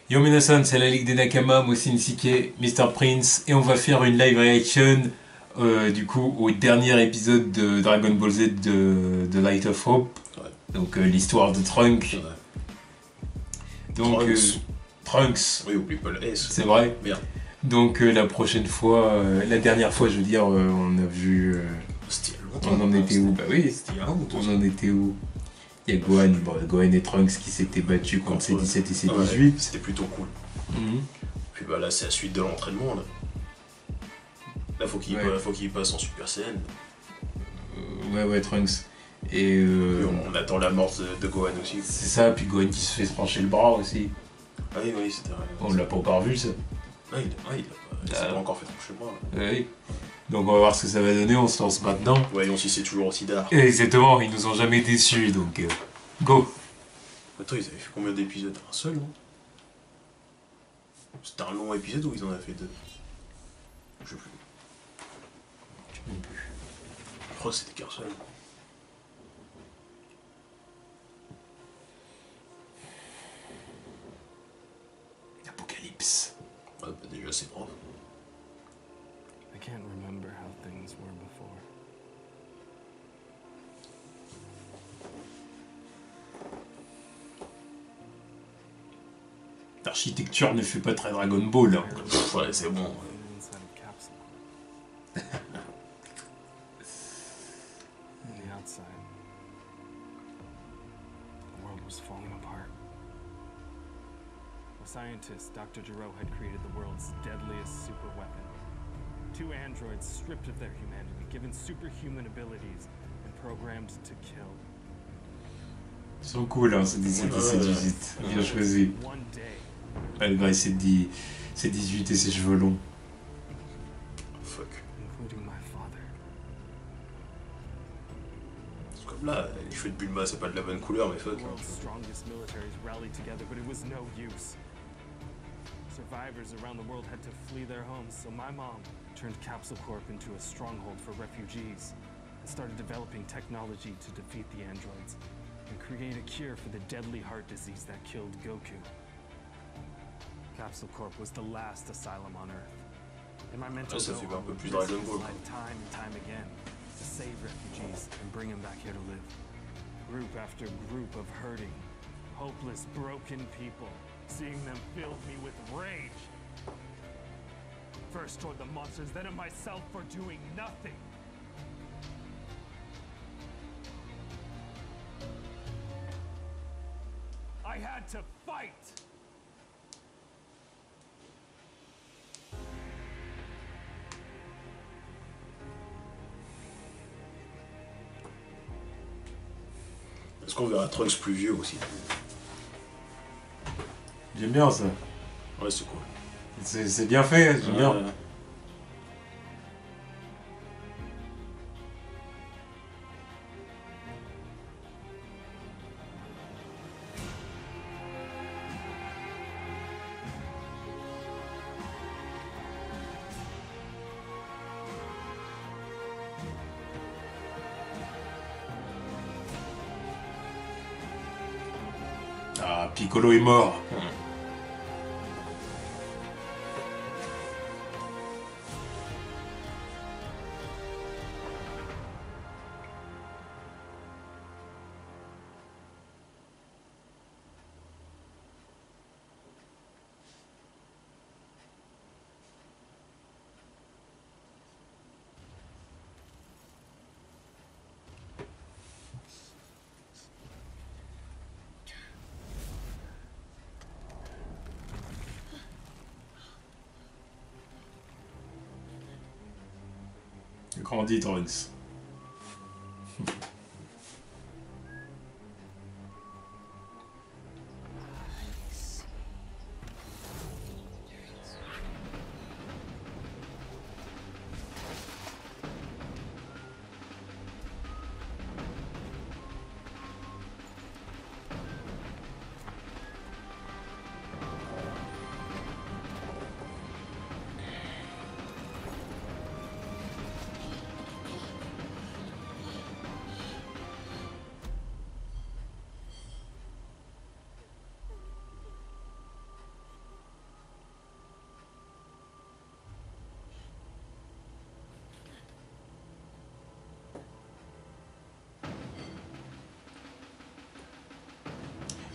Yo Minasan, c'est la Ligue des Nakama, moi c'est Nisike, Mr. Prince, et on va faire une live reaction du coup au dernier épisode de Dragon Ball Z de Light of Hope, Ouais. donc l'histoire de Trunk. Ouais. Donc Trunks. Trunks, Oui, oublie pas le S. c'est vrai. Merde. Donc la prochaine fois, la dernière fois je veux dire, on a vu, C'était il y a longtemps. on en était où? Bah oui, C'était il y a un ou deux on ans. en était où? Il y a Gohan, bon, Gohan et Trunks qui s'étaient battus contre C17 et C18. Ouais, c'était plutôt cool. Mhm. Puis bah là, c'est la suite de l'entraînement. Là, faut qu'il Ouais. faut qu'il passe en Super Saiyan. Ouais, Trunks. Et Puis on attend la mort de Gohan aussi. c'est ça, puis Gohan qui se fait trancher le bras aussi. Ah oui, c'était vrai. On l'a pas encore vu ça. Il s'est pas encore fait trancher le bras. Là. Oui. Donc on va voir ce que ça va donner, on se lance maintenant. Voyons si c'est toujours aussi d'art. Et exactement, ils nous ont jamais déçus, donc go. Attends, ils avaient fait combien d'épisodes? Un seul, non? C'était un long épisode ou ils en avaient fait deux? Je sais plus. Je crois que c'était qu'un seul. Apocalypse. Ah, bah déjà, c'est grave. I can't remember how things were before. L'architecture ne fait pas très Dragon Ball. Hein. Ouais, c'est bon. Inside of Capsule. On the outside, the world was falling apart. A scientist, Dr. Gero, had created the world's deadliest super weapon. Two androids stripped of their humanity, given superhuman abilities, and programmed to kill. Ils sont cool, hein, c'est 17 et c'est 18. Bien choisi. One day, Malgré ses 18 et ses cheveux longs. Fuck. including my father. C'est comme là, les cheveux de Bulma, c'est pas de la bonne couleur, mais fuck. The world's strongest militaries rallied together, but it was no use. Survivors around the world had to flee their homes, so my mom turned Capsule Corp into a stronghold for refugees and started developing technology to defeat the androids and create a cure for the deadly heart disease that killed Goku. Capsule Corp was the last asylum on Earth. And my mental Ça fait goal un peu plus was Dragon to Ball, fight time and time again to save refugees and bring them back here to live. Group after group of hurting, hopeless, broken people. Seeing them filled me with rage. First toward the monsters, then at myself for doing nothing. I had to fight! Est-ce qu'on verra Trunks plus vieux aussi? J'aime bien ça. Ouais, c'est cool. C'est bien fait, j'aime bien. Ah, Piccolo est mort. Grandi Trunks.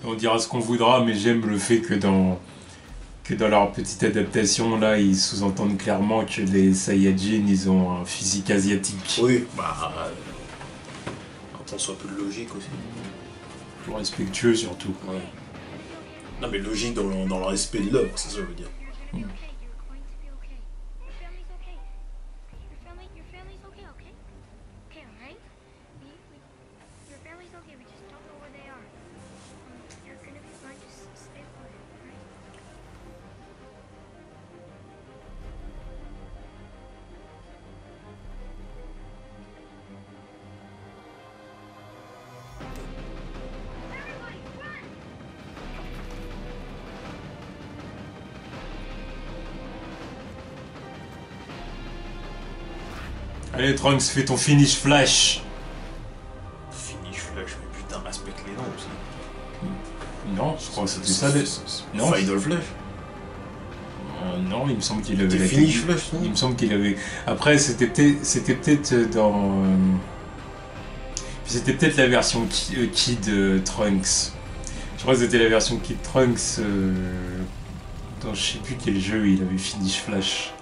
On dira ce qu'on voudra, mais j'aime le fait que dans leur petite adaptation, là, ils sous-entendent clairement que les Saiyajin, ils ont un physique asiatique. Oui, bah. Attention, un peu de logique aussi. Plus respectueux, surtout. Ouais. Non, mais logique dans le respect de l'œuvre, c'est ça que je veux dire. Allez, Trunks, fais ton finish flash. Finish flash, mais putain, respecte les noms aussi. Non, je crois que c'était ça. Non, Final flash. Non, il me semble qu'il avait C'était la finish technique. flash, non? Il me semble qu'il avait. Après, c'était peut-être dans. C'était peut-être la version Kid Trunks. Je crois que c'était la version Kid Trunks. Dans je sais plus quel jeu il avait finish flash.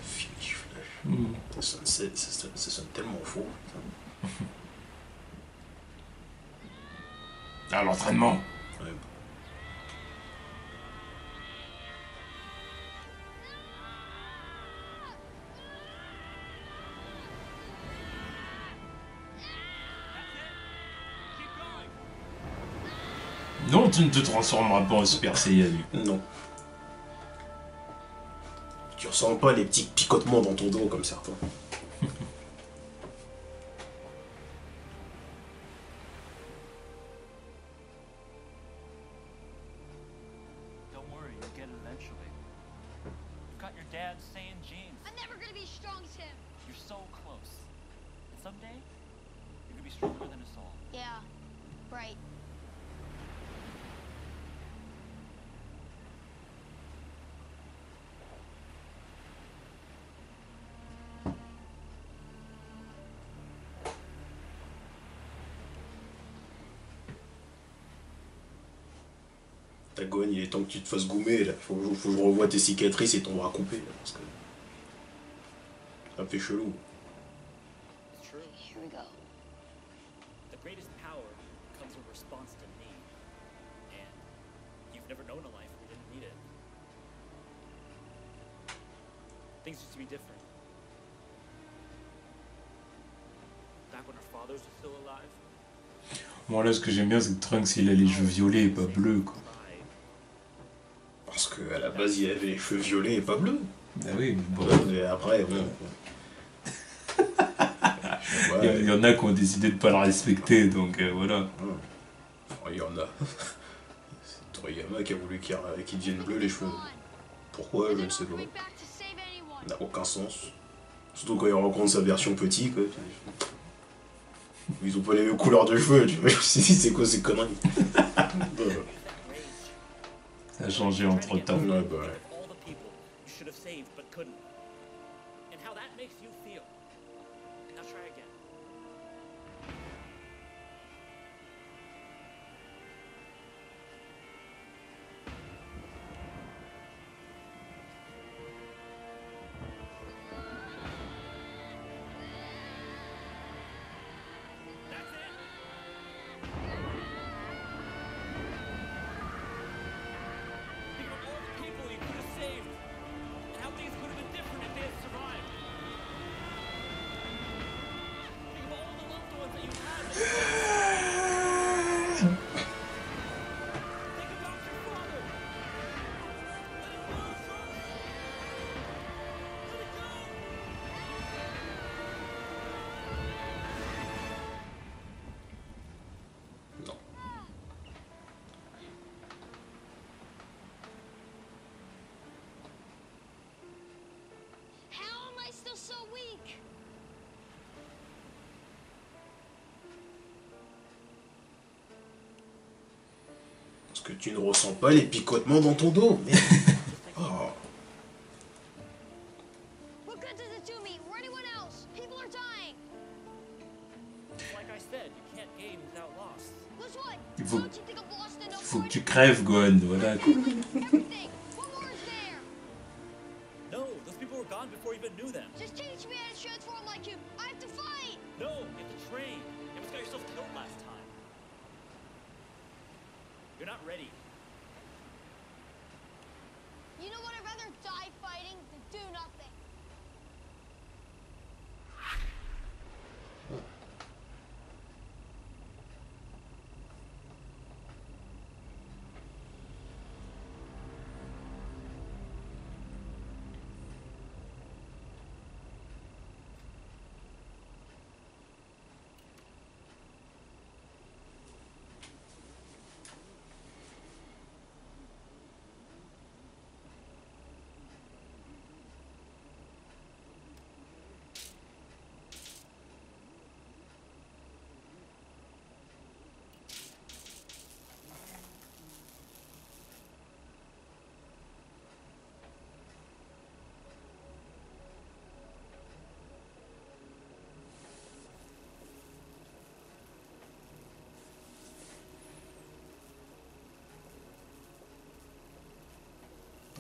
Finish flash. Mm. Ça sonne tellement faux. Ah, l'entraînement. Ouais. Non, tu ne te transformeras pas en Super Saiyan. Non. Tu ressens pas les petits picotements dans ton dos comme certains. Don't worry, you'll get it eventually. You've got your dad's Saiyan genes. I'm never gonna be as strong as him. You're so close. And someday, you're gonna be stronger than us all. Yeah, right. Ta gogne, il est temps que tu te fasses goumer là. Faut que je revoie tes cicatrices et ton bras coupé là, parce que. Ça me fait chelou. It's true. Here we go. The greatest power comes in response to need. And you've never known a life where you didn't need it. Things used to be different. Back when our fathers were still alive. Moi, là, ce que j'aime bien, c'est que Trunks, il a les cheveux violets et pas bleus, quoi. Parce qu'à la base, il avait les cheveux violets et pas bleus. Ah oui, mais bon. Et après, bon. Il y en a qui ont décidé de pas le respecter, donc voilà. Il y en a. C'est Toriyama qui a voulu qu'il devienne bleu les cheveux. Pourquoi, je ne sais pas. Ça n'a aucun sens. Surtout quand il rencontre sa version petit, quoi. Ils ont pas les mêmes couleurs de cheveux, tu vois. Je me suis dit, c'est quoi ces conneries? Ça a changé entre temps. Ouais, bah ouais. All the people you should have saved but couldn't. And how that makes you feel. Now try again. That's it. Think of all the people you could have saved, and how things could have been different if they had survived. Think of all the loved ones that you had. Think about your father. Let it go. Non. How am I still so weak? Parce que tu ne ressens pas les picotements dans ton dos. Merde. Oh. What good does it do me or anyone else? People are dying. Like I said, you can't gain without loss. Was what? Il faut, Don't you think I'm lost enough faut for que tu crèves, Gohan, voilà. Quoi. everything? What more is there? No, those people were gone before you even knew them. Just teach me how to transform like you. I have to fight. No, you have to train. You almost got yourself killed last time. You're not ready. You know what? I'd rather die fighting than do nothing.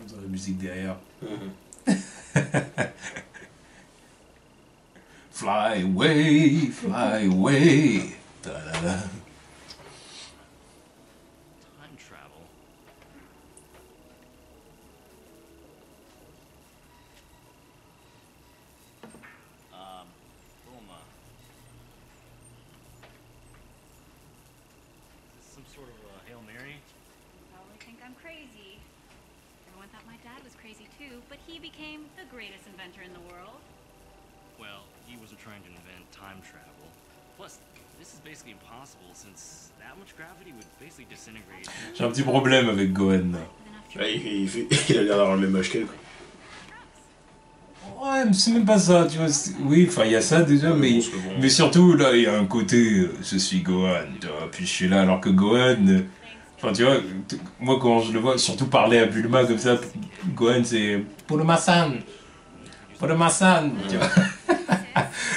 Dans la musique derrière. Fly away, fly away. Ta-da-da. Time travel. Bulma. Is this some sort of a Hail Mary? You probably think I'm crazy. Everyone thought my dad was crazy too, but he became the greatest inventor in the world. Well, he wasn't trying to invent time travel. Plus, this is basically impossible since that much gravity would basically disintegrate. J'ai un petit problème avec Gohan. With enough Là, il a l'air d'avoir le même âge qu'elle. Ouais, mais c'est même pas ça, tu vois. Oui, enfin, il y a ça déjà, mais surtout, là, il y a un côté, je suis Gohan, tu vois, puis je suis là, alors que Gohan, enfin, tu vois, moi, quand je le vois, surtout parler à Bulma comme ça, Gohan, c'est Bulma-san, Bulma-san, tu vois.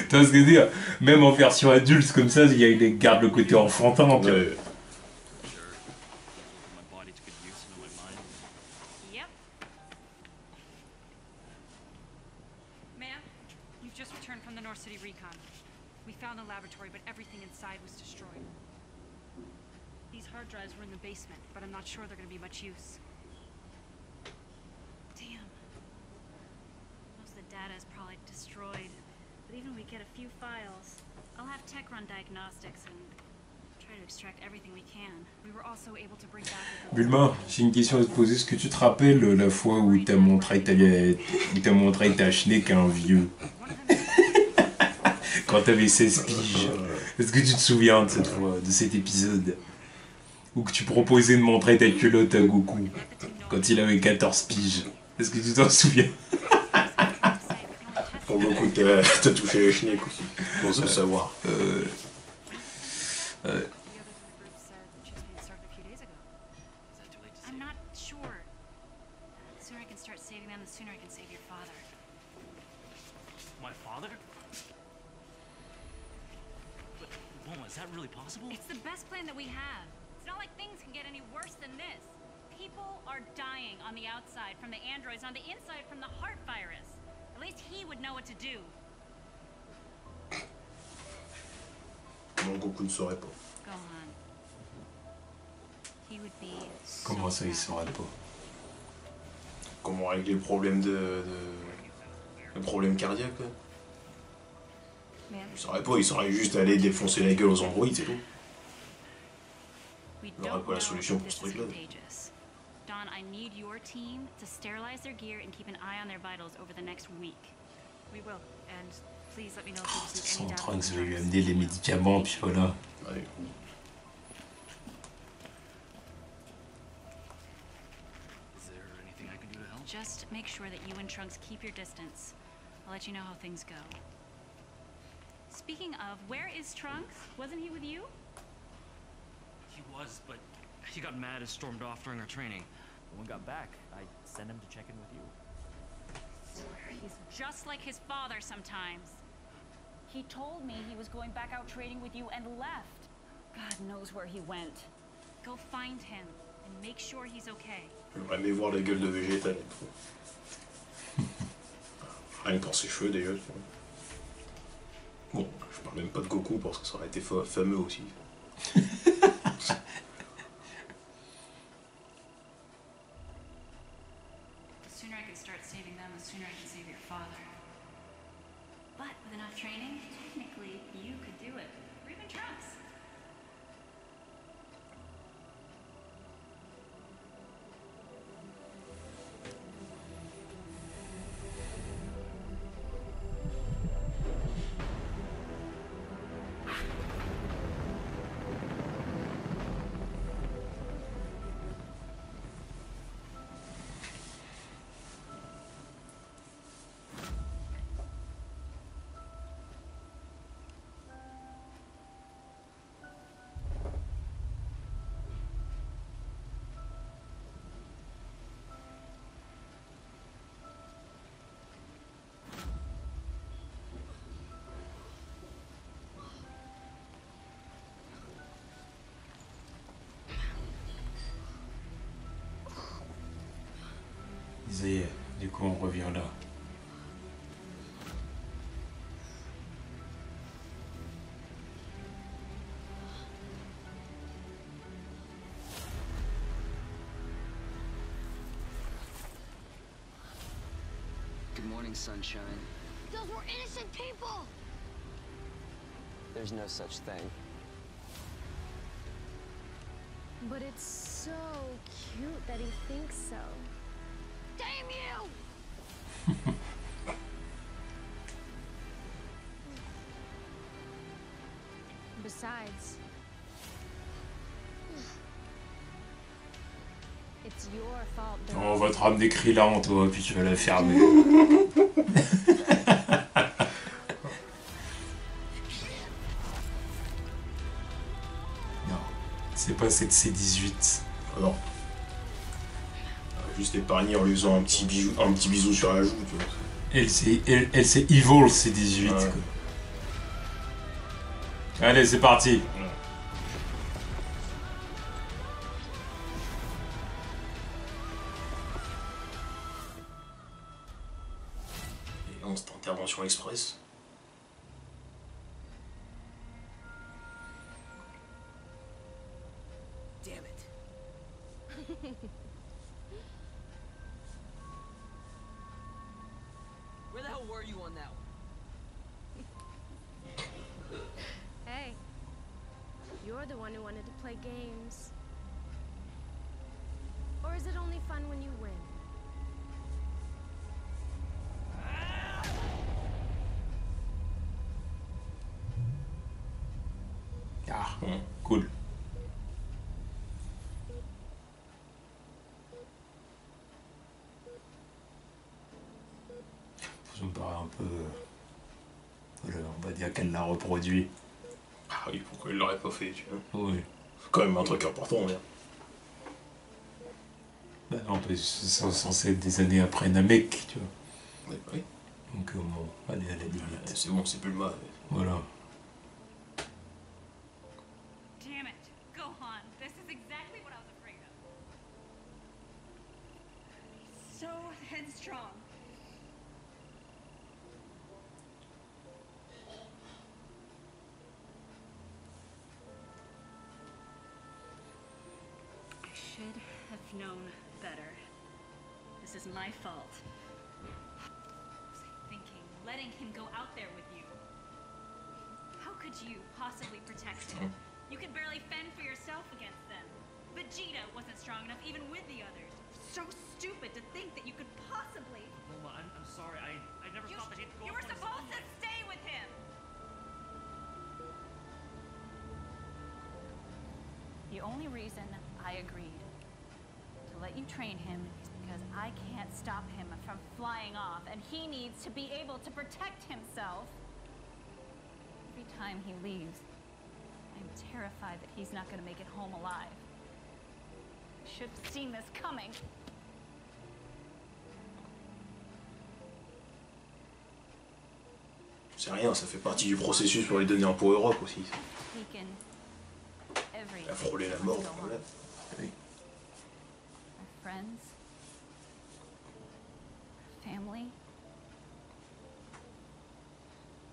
Tu vois ce que je veux dire? Même en version adulte, comme ça, il garde le côté enfantin, tu vois. Ouais. My body to good use and my mind. Yep. Ma'am, you've just returned from the North City recon. We found the laboratory, but everything inside was destroyed. These hard drives were in the basement, but I'm not sure they're going to be much use. Damn. Most of the data is probably destroyed. But even if we get a few files, I'll have tech run diagnostics and try to extract everything we can. We were also able to bring back... Bulma, j'ai une question à te poser. Est-ce que tu te rappelles la fois où t'as montré ta schneck à un vieux? Quand t'avais 16 piges. Est-ce que tu te souviens de cette fois, de cet épisode? Ou que tu proposais de montrer ta culotte à Goku quand il avait 14 piges? Est-ce que tu t'en souviens? Pour beaucoup, t'as touché les schneck aussi. Pour se savoir. The others in the group said she's being started a few days ago. Is that too late to I'm say? not sure. The sooner I can start saving them, the sooner I can save your father. My father? But, Bulma, is that really possible? It's the best plan that we have. It's not like things can get any worse than this. People are dying on the outside from the androids, on the inside from the heart virus. At least he would know what to do. Non, Goku ne saurait pas. Gohan. He would be so Comment ça, il proud. saurait pas? Comment régler le problème le problème cardiaque, là. Man, Il saurait pas, il saurait juste aller défoncer la gueule aux androïdes, c'est tout. we Il y aura don't pas la know solution if pour this ce is truc-là. contagious. Don, I need your team to sterilize their gear and keep an eye on their vitals over the next week. We will, and please let me know if you Ils receive sont any en train de data se from lui drugs. amener les médicaments, puis voilà. Ouais. Is there anything I can do to help? Just make sure that you and Trunks keep your distance. I'll let you know how things go. Speaking of, where is Trunks? Wasn't he with you? He was, but he got mad and stormed off during our training. When we got back, I sent him to check in with you. He's just like his father sometimes. He told me he was going back out trading with you and left. God knows where he went. Go find him and make sure he's okay. J'aimerais aimé voir la gueule de Vegeta et tout. Rien que pour ses cheveux déjà. Bon, je parle même pas de Goku parce que ça aurait été fameux aussi. The sooner I can start saving them, the sooner I can save your father. But with enough training, technically, you could do it. Or even Trunks. Ça y est, du coup on revient là. Good morning, sunshine. Those were innocent people! There's no such thing. But it's so cute that he thinks so. Damn you! Besides, it's your fault. On va te ramener Krillin, toi, puis tu vas la fermer. Non, c'est pas cette C18. Alors, juste épargné en lui faisant un petit bisou sur la joue, tu vois. Elle c'est evil C18. Ouais. Quoi. Allez, c'est parti. Et non, cette intervention express. Damn it. Where the hell were you on that one? Hey, you're the one who wanted to play games. Or is it only fun when you win? Ah, cool. Ça me paraît un peu... Voilà, on va dire qu'elle l'a reproduit. Ah oui, pourquoi il l'aurait pas fait, tu vois. Oui. C'est quand même un truc important, merde. Bah non, parce que c'est censé être des années après Namek, tu vois. Ouais, oui. Donc bon, allez à la limite. C'est bon, c'est plus le mal. Voilà. Damn it. Gohan, this is exactly what I was afraid of. So headstrong. I should have known better. This is my fault. What was I thinking? Letting him go out there with you. How could you possibly protect him? You could barely fend for yourself against them. Vegeta wasn't strong enough even with the others. So stupid to think that you could possibly... Bulma, I'm sorry. I never thought that he'd go You off were on his supposed own. to stay with him! The only reason I agreed to let you train him is because I can't stop him from flying off, and he needs to be able to protect himself. Every time he leaves, I'm terrified that he's not going to make it home alive. I should have seen this coming. C'est rien, ça fait partie du processus pour lui donner un power-up aussi. Taken Il a frôlé la mort, voilà. Oui. Our friends, family,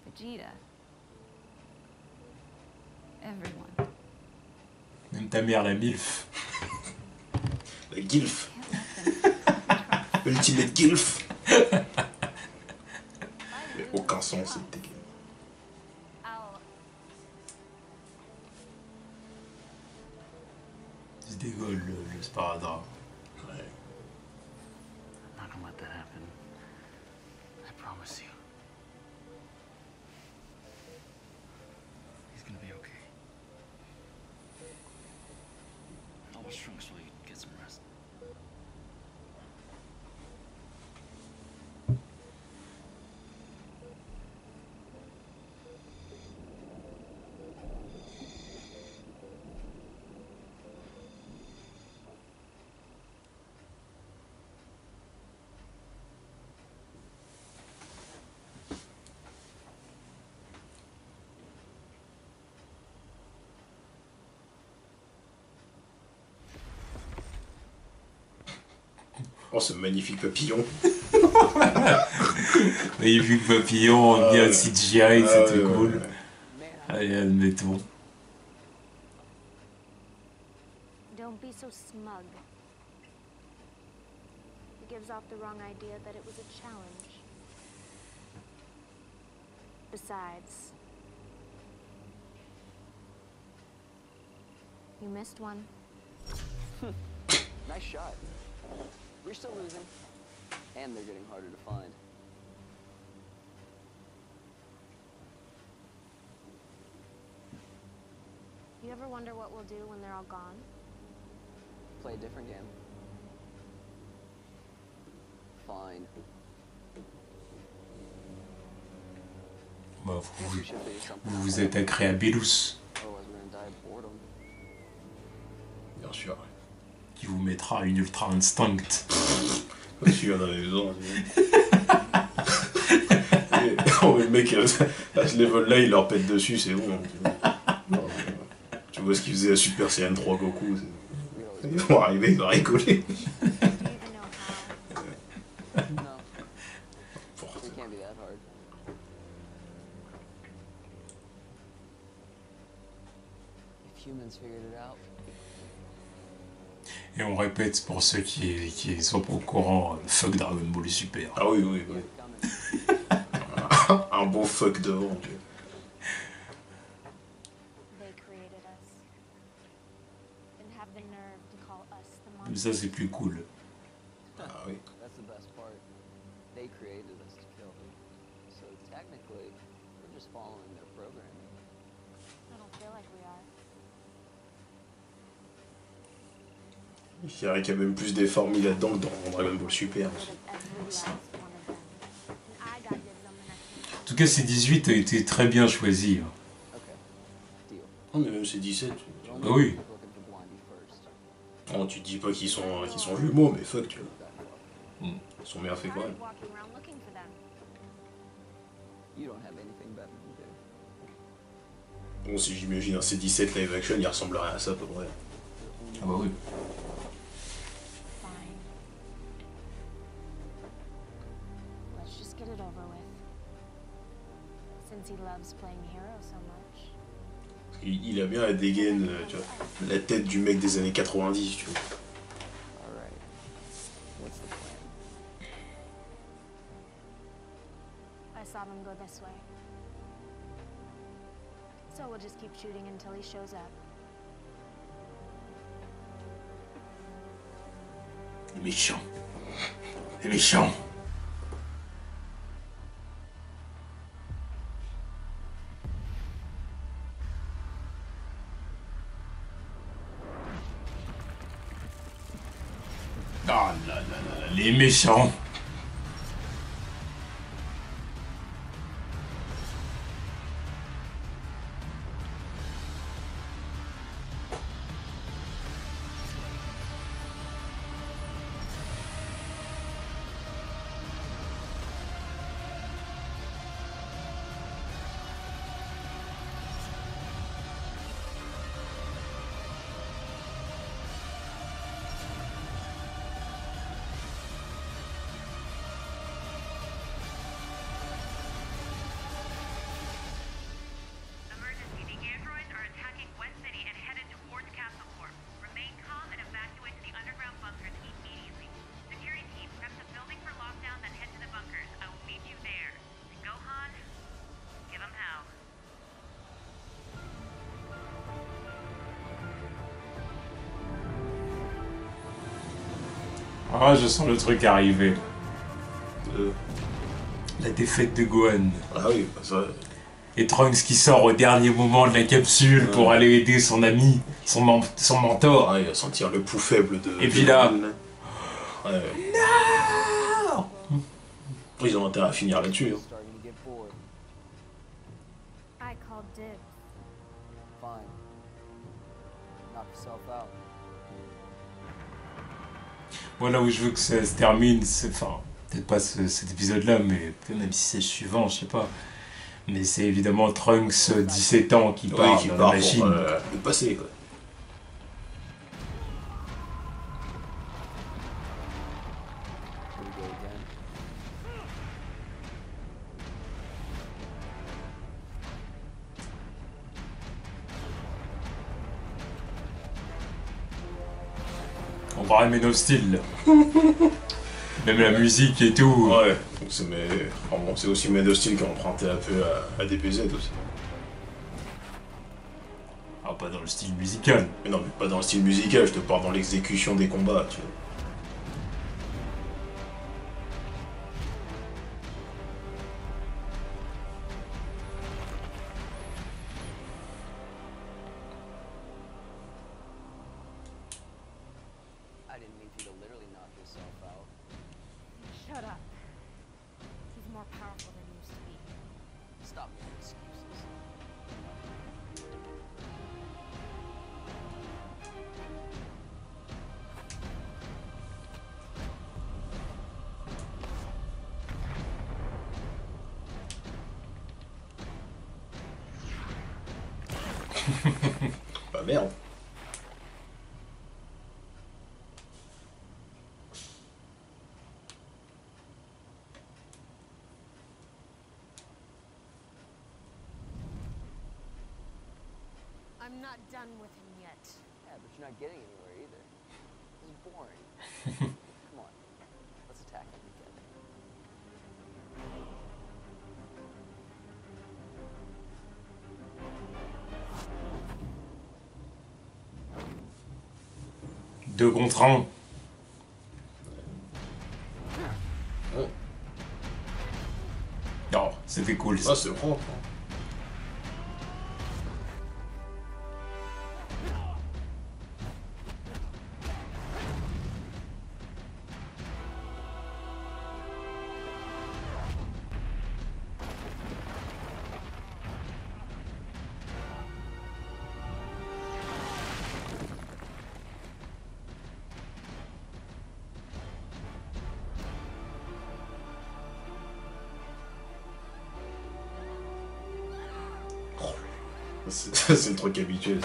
Vegeta, everyone. Même ta mère, la MILF. La Gilf. Ultimate Gilf. Aucun sens, c'est dégueu. Il se dégole le sparadrap. Ouais. I'm not gonna let that happen. I promise you. He's gonna be okay. I'll watch Trunks while you get some rest. Oh, ce magnifique papillon. Magnifique papillon, bien CGI, c'était cool. Ouais. Allez, admettons. Don't be so smug. It gives off the wrong idea that it was a challenge. Besides, you missed one. Nice shot. We're still losing, and they're getting harder to find. You ever wonder what we'll do when they're all gone? Play a different game. Fine. Bah, Guess we should figure something vous out vous later. attaquerez à Belus, Otherwise, we're gonna die of boredom. Bien sûr. qui vous mettra une Ultra Instinct. Si on en avait besoin. Oh, mais le mec, à ce level-là, il leur pète dessus, c'est bon. Non, tu vois ce qu'il faisait à Super Saiyan 3 Goku. Ils vont arriver, ils vont rigoler. Do you even know how? No, Force. it can't be that hard. If humans figured it out, Et on répète pour ceux qui sont pas au courant, fuck Dragon Ball Super. Ah oui, oui, oui. coming. Un beau fuck dehors, Dieu. They created us. And have the nerve to call us the Comme monster. ça, c'est plus cool. Ah oui. That's the best part. They created us to kill them. So technically, we're just following their programming. I don't feel like we are. Je dirais qu'il y a même plus des formules là-dedans que dans Dragon Ball Super. Rid of every last one of them. And I got dibs on the next one. En tout cas, ces 18 a été très bien choisi. Hein. Okay, deal. Oh, mais même c'est 17. Ah oui. Looking for Blondie first. Oh, tu dis pas qu'ils sont jumeaux, mais fuck, tu vois. Ils sont bien faits quand même. Started walking around looking for them. You don't have anything better to do. Bon, si j'imagine un C17 live action, il ressemblerait à ça à peu près. Ah bah oui. Fine. Let's just get it over with. Since he loves playing hero so much. Il a bien la dégaine, tu vois, la tête du mec des années 90, tu vois. Alright. What's the plan? I saw them go this way. So we'll just keep shooting until he shows up. Les méchants. Les méchants. Ah là là là là, les méchants. Ah, je sens le truc arriver. Euh, La défaite de Gohan. Ah oui, bah ça... Et Trunks qui sort au dernier moment de la capsule pour aller aider son ami, son mentor. Ah, il va sentir le pouls faible de... Et puis là... Ouais. Non. Ils ont intérêt à finir là-dessus. Hein. Starting to get bored. I called dibs. Fine. Knock yourself out. Moi, là où je veux que ça se termine, c'est... Enfin, peut-être pas cet épisode-là, mais même si c'est le suivant, je sais pas. Mais c'est évidemment Trunks, 17 ans, qui part qui dans part la machine. pour le passé, quoi. Here we go again. On va Man of Steel. Même la musique et tout. Ouais, c'est aussi Man of Steel qui a emprunté un peu à DBZ aussi. Ah, pas dans le style musical. Mais non, mais pas dans le style musical, je te parle dans l'exécution des combats, tu vois. I didn't mean for you to literally knock yourself out. Shut up. He's more powerful than he used to be. Stop making excuses. Bah merde. I'm not done with him yet. Yeah, but you're not getting anywhere either. This is boring. Come on. Let's attack him together. Deux contre un. Oh. Non, c'était cool. Ah, c'est propre. C'est le truc habituel.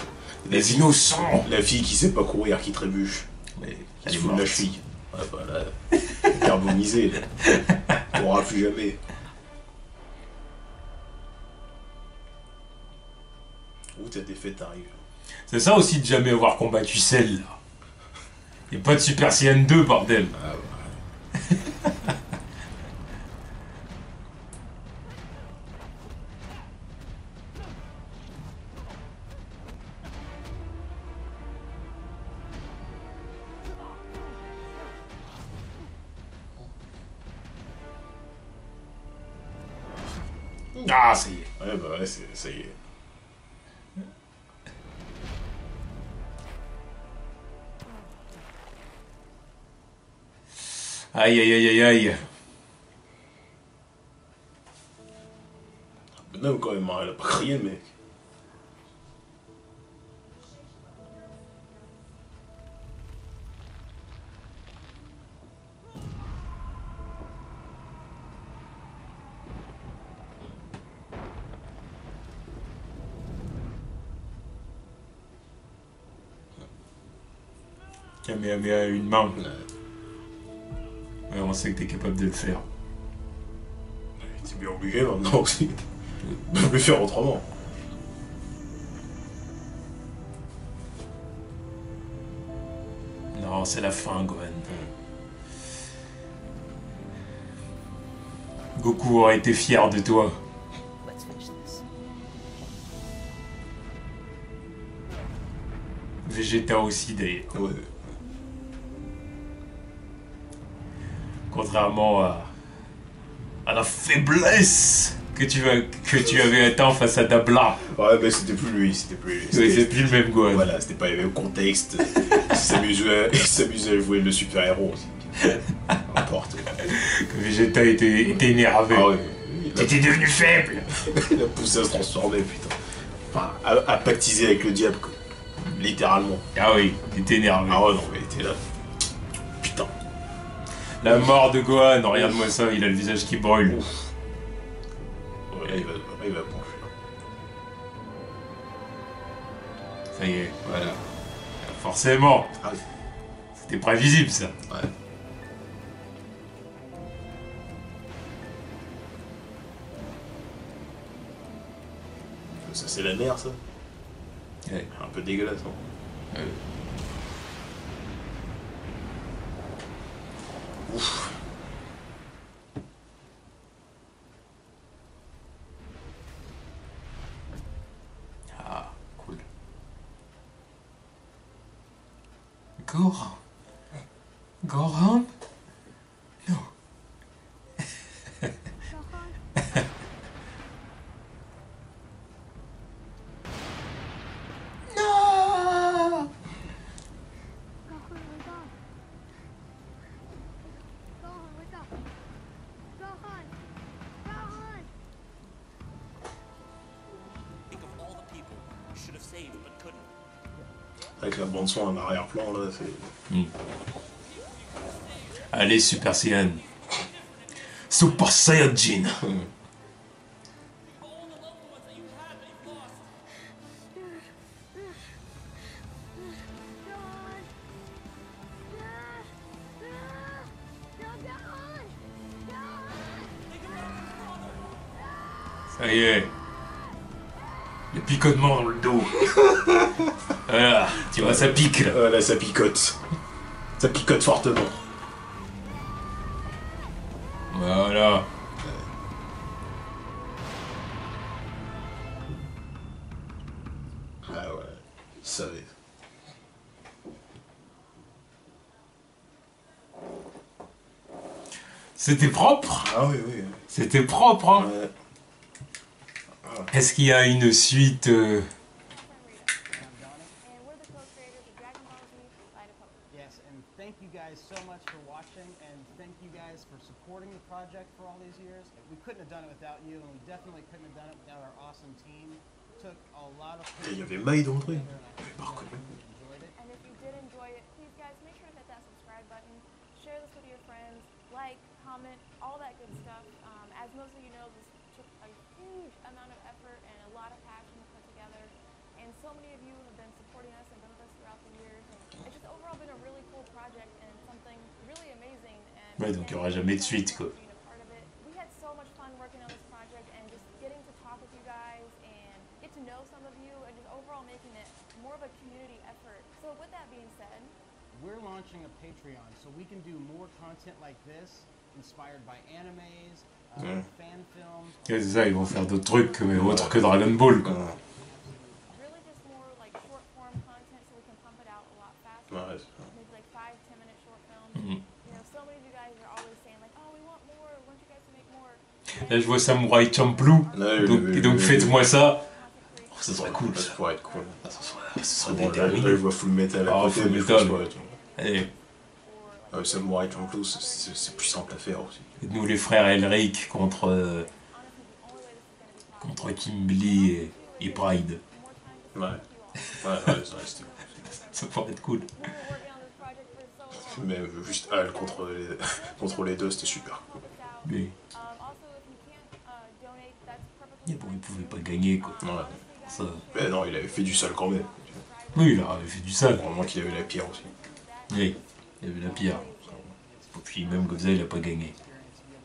Les innocents. La fille qui sait pas courir, qui trébuche. Mais Elle se fout de la cheville. Ouais, bah là, carbonisée. On pourra plus jamais. Où ta défaite arrive. C'est ça aussi de jamais avoir combattu celle là. Y'a pas de Super Saiyan 2, bordel. Ah, ouais. Ah, ça y est. Ouais, bah ouais, ça y est. Aïe, aïe, aïe, aïe, aïe. Non, quand même, elle a pas crié, le mec. Kamehameha à une main. Ouais, on sait que t'es capable de le faire. T'es bien obligé maintenant aussi. De le faire autrement. Non, c'est la fin, Gohan. Goku aurait été fier de toi. Let's finish this. Vegeta aussi, d'ailleurs. Ouais. contrairement à la faiblesse que tu avais atteint face à Dabla. Ouais, mais c'était plus lui, c'était plus lui. Ouais, c'est plus le même Gohan. Voilà, c'était pas le même contexte. Il s'amusait à jouer le super-héros aussi. N'importe. Que Vegeta était énervé. Ah ouais. T'étais devenu faible. Il a poussé à se transformer, putain. Enfin, à pactiser avec le diable, quoi. Littéralement. Ah oui, il était énervé. Ah ouais, non, mais il était là. Putain. La mort de Gohan, regarde-moi ça, il a le visage qui brûle. Ouf. Ouais, là, il va pencher. Ça y est, Voilà. forcément. Ah oui. C'était prévisible ça. Ouais. Ça, c'est la mer, ça. Ouais. Un peu dégueulasse, hein. Ouf. Ah, cool. Gohan. Gohan? Non. Non. Gohan, wake up. Gohan, wake up. Gohan. Gohan. Think of all the people you should have saved but couldn't. Avec la bande son en arrière-plan, là, c'est... Allez, Super Saiyan. Super Saiyajin. Ça y est. Le picotement dans le dos. Voilà, tu vois, ça pique là. Voilà, ça picote. Ça picote fortement. Voilà. Ah ouais, il savait. C'était propre. Ah oui, oui. C'était propre, hein. Ouais. Est-ce qu'il y a une suite And we're the co-creators of Dragon Ball Z Vita Post. Yes, and thank you guys so much for watching, and thank you guys for supporting the project for all these years. We couldn't have done it without you, and we definitely couldn't have done it without our awesome team. It took a lot of Il y avait Maï dans le truc. J'avais pas reconnu. And if you did enjoy it, please guys, make sure to hit that subscribe button. Share this with your friends. Like, comment, all that good stuff. As most of you know, this took a huge amount of effort and a lot of passion to put together. And so many of you have been supporting us and been with us throughout the years. And it's just overall been a really cool project and something really amazing. And Ouais, donc il n'y aura jamais de suite, quoi. being a part of it. We had so much fun working on this project and just getting to talk with you guys and get to know some of you and just overall making it more of a community effort. So with that being said, We're launching a Patreon, so we can do more content like this, inspired by animes, fan films. Ouais, c'est ça, ils vont faire d'autres trucs, mais autres que Dragon Ball, quoi. really just more like short form content so we can pump it out a lot faster. Ouais, Maybe like 5-10 minute short films. Mhm. You know, so many of you guys are always saying like, oh, we want more, we want you guys to make more. Là, je vois Samurai Champloo, et donc faites-moi ça. Oh, ça serait cool, ça ça. pourrait être cool. Ça serait Bon, là, déterminé. je vois Full Metal à Ah, côté, Full mais Metal. faut se Allez, Samurai Champloo, c'est plus simple à faire aussi. nous les frères Elric contre Kimberly et Pride. Ouais. Ouais, ça reste cool. Ça pourrait être cool. We were working on this project for so long. Mais juste Al contre les deux, c'était super. Help us out. Mais Also, if you can't donate, that's perfectly bon, il pouvait pas gagner, quoi. Ouais. Ça... Mais non, il avait fait du sale quand même. Oui, il avait fait du sale. Vraiment qu'il avait la pierre aussi. Oui, il y avait la pire. Et puis même comme ça, il a pas gagné.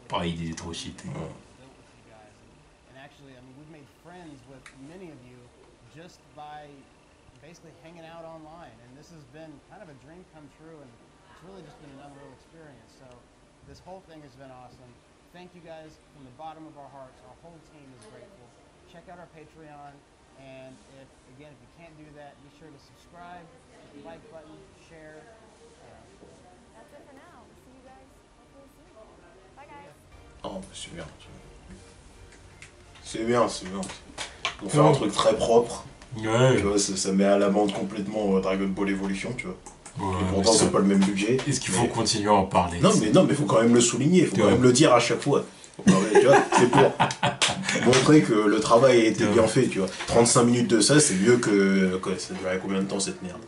Pareil, il est trop cheaté. Ouais. And actually, I mean, we've made friends with many of you just by basically hanging out online. And this has been kind of a dream come true, and it's really just been an unreal experience. So this whole thing has been awesome. Thank you guys from the bottom of our hearts. Our whole team is grateful. Check out our Patreon, and if you can't do that, be sure to subscribe, hit the like button, share. That's it for now. See you guys hopefully soon. Non, c'est bien. C'est bien, c'est bien. On fait un truc très propre. Ouais. Tu vois, ça met à l'amende complètement Dragon Ball Evolution, tu vois. Ouais, et pourtant, c'est pas le même budget. Est-ce qu'il faut continuer à en parler? Non, mais faut quand même le souligner, faut quand même le dire à chaque fois. Tu vois, c'est pour montrer que le travail a été bien fait, tu vois. 35 minutes de ça, c'est mieux que... Quoi, ça durait combien de temps cette merde?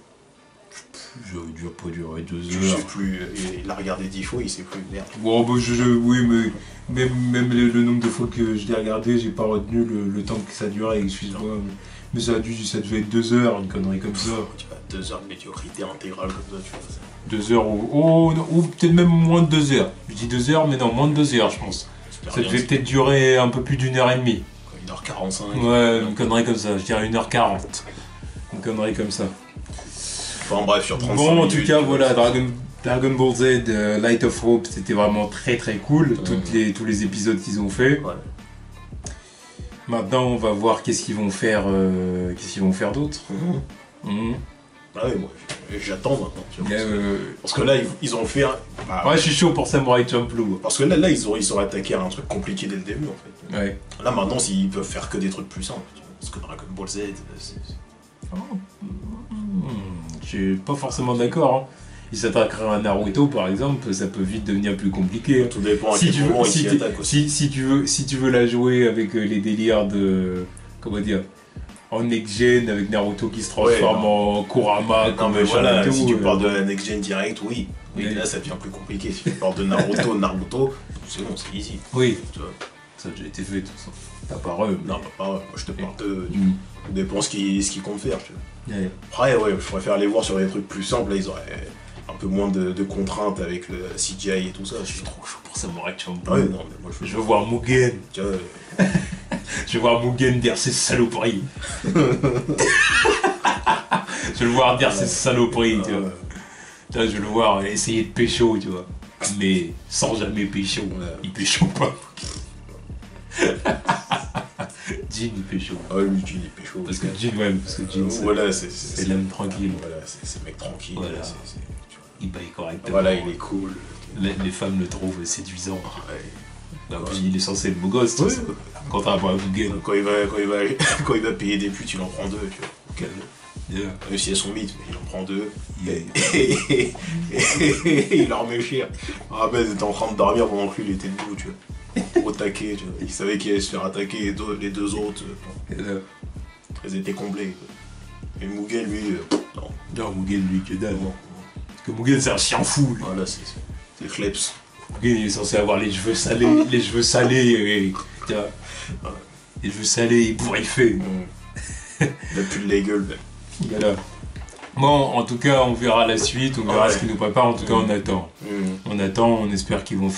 Ça dure pas durer 2 heures. Je sais plus, il a regardé 10 fois, il sait plus, merde. Bon, bah, oui, mais même le nombre de fois que je l'ai regardé, j'ai pas retenu le temps que ça durait, excuse-moi. Mais ça devait être 2 heures, une connerie comme ça. Tu vois, 2 heures de médiocrité intégrale comme ça, tu vois. 2 heures ou peut-être même moins de 2 heures. Je dis 2 heures, mais non, moins de 2 heures, je pense. Ça devait peut-être durer un peu plus d'1h30. 1h45. Ouais, une connerie comme ça, je dirais 1h40. Une connerie comme ça. Enfin bref, sur 35 bon, en minutes, tout cas, voilà, Dragon Ball Z, Light of Hope, c'était vraiment très très cool, tous les épisodes qu'ils ont fait. Ouais. Maintenant, on va voir qu'est-ce qu'ils vont faire d'autre. Ah ouais, moi, j'attends maintenant. Tu vois, parce que là, ils ont fait... ouais, je suis chaud pour Samurai Champloo. Parce que là ils ont attaqué à un truc compliqué dès le début, en fait. Ouais. Là, maintenant, ils peuvent faire que des trucs plus simples. Tu vois, parce que Dragon Ball Z, c'est... Je suis pas forcément d'accord. Hein. Il s'attaquerait à Naruto, par exemple, ça peut vite devenir plus compliqué. Tout dépend à quel moment il s'y attaque aussi. Si tu veux la jouer avec les délires de... Comment dire, en next-gen, avec Naruto qui se transforme en Kurama, comme voilà, si tu parles de la next-gen direct, oui. Oui, là, ça devient plus compliqué. Si tu parles de Naruto, c'est bon, c'est easy. Oui, tu vois. Ça a déjà été fait, tout ça. T'as pas re, Non, pas re. Moi, je te parle de... Tout dépend ce qu'ils comptent faire, tu vois. Ouais. Après, ouais, je préfère les voir sur des trucs plus simples. Là, ils auraient un peu moins de contraintes avec le CGI et tout ça. Je suis trop chaud pour Samurai Champloo. Ouais, non, mais moi, je veux voir Mugen. Tu vois, je veux voir Mugen dire ses saloperies. Je veux le voir dire ses saloperies, tu vois. Je veux le voir essayer de pécho, tu vois. Mais sans jamais pécho. Il pécho pas. Jin il pécho. Ah oui, Jin il pécho. Parce que Jin, voilà, c'est l'homme tranquille. Voilà, c'est le mec tranquille. Voilà. Il paye correctement. Voilà, il est cool. Les femmes le trouvent séduisant. Ouais. Puis il est censé être beau gosse, tout ça. Contrairement à Mugen. Quand il va payer des putes, il en prend 2, tu vois. Calme. Même si elles sont mythes, mais il en prend 2. Et il leur met cher. Ah ben, il était en train de dormir pendant que lui, il était debout, tu vois. Au taquet, tu vois. Il savait qu'il allait se faire attaquer et les deux autres, ils étaient comblés. Et Mugen, lui, non. Non, Mugen, lui, que dalle. Parce que Mugen, c'est un chien fou, lui. Voilà, c'est Kleps. Mugen, il est censé avoir les cheveux salés, les cheveux salés, ébouriffés. Il a plus de la gueule, ben. Voilà. Bon, en tout cas, on verra la suite, on verra ce qu'ils nous préparent. En tout cas, on attend. On attend, on espère qu'ils vont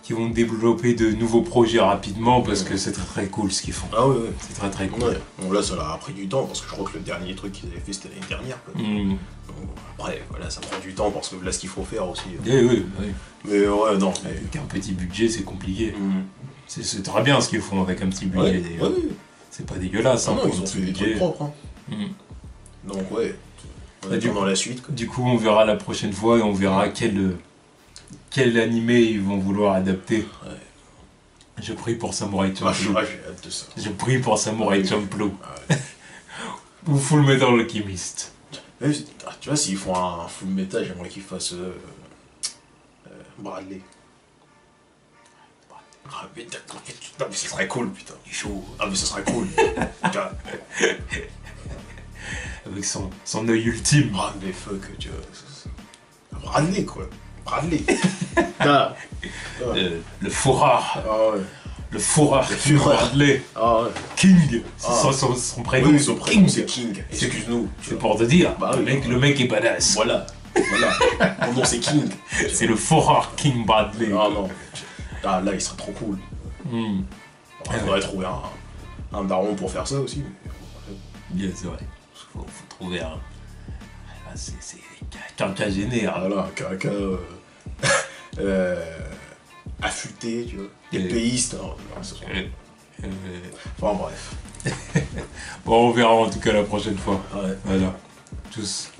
qu'ils vont développer de nouveaux projets rapidement parce que c'est très très cool ce qu'ils font. Ah oui, oui. C'est très très cool. Ouais. Bon, là, ça leur a pris du temps parce que je crois que le dernier truc qu'ils avaient fait c'était l'année dernière. Quoi. Donc, après, voilà, ça prend du temps parce que là, ce qu'il faut faire aussi. Oui. Mais ouais, non. Avec un petit budget, c'est compliqué. C'est très bien ce qu'ils font avec un petit budget d'ailleurs. Ouais. C'est pas dégueulasse. Non, ils ont fait des trucs propres. Donc, ouais. On attend dans la suite. Quoi. Du coup, on verra la prochaine fois et on verra quel animé ils vont vouloir adapter. Ouais. Je prie pour Samurai Champloo. J'ai hâte de ça. Je prie pour Samurai Champloo. Ou Full Metal Alchemist. Tu vois, s'ils font un Full Metal, j'aimerais qu'ils fassent Bradley. Ah, mais ça serait cool, putain. Il est chaud. Ah, mais ça serait cool. Avec son œil ultime. Ah, mais fuck, tu vois. Bradley, quoi. Bradley. Le Fourrard. Ah ouais. Le Fourrard King Bradley. Ah ouais. King. Son prénom. Oui, son prénom c'est King. Excuse-nous. C'est pour te dire. Bah, le mec est badass. Voilà. Mon nom c'est King. C'est le Fourrard King Bradley. Ah non. Ah là, il serait trop cool. Il faudrait trouver un daron pour faire ça aussi. Bien, c'est vrai. Faut trouver un... C'est quelqu'un gêné. Voilà, quelqu'un affûté, tu vois. Épéiste. Enfin bref. Bon, on verra en tout cas la prochaine fois. Ouais. Voilà. Tous.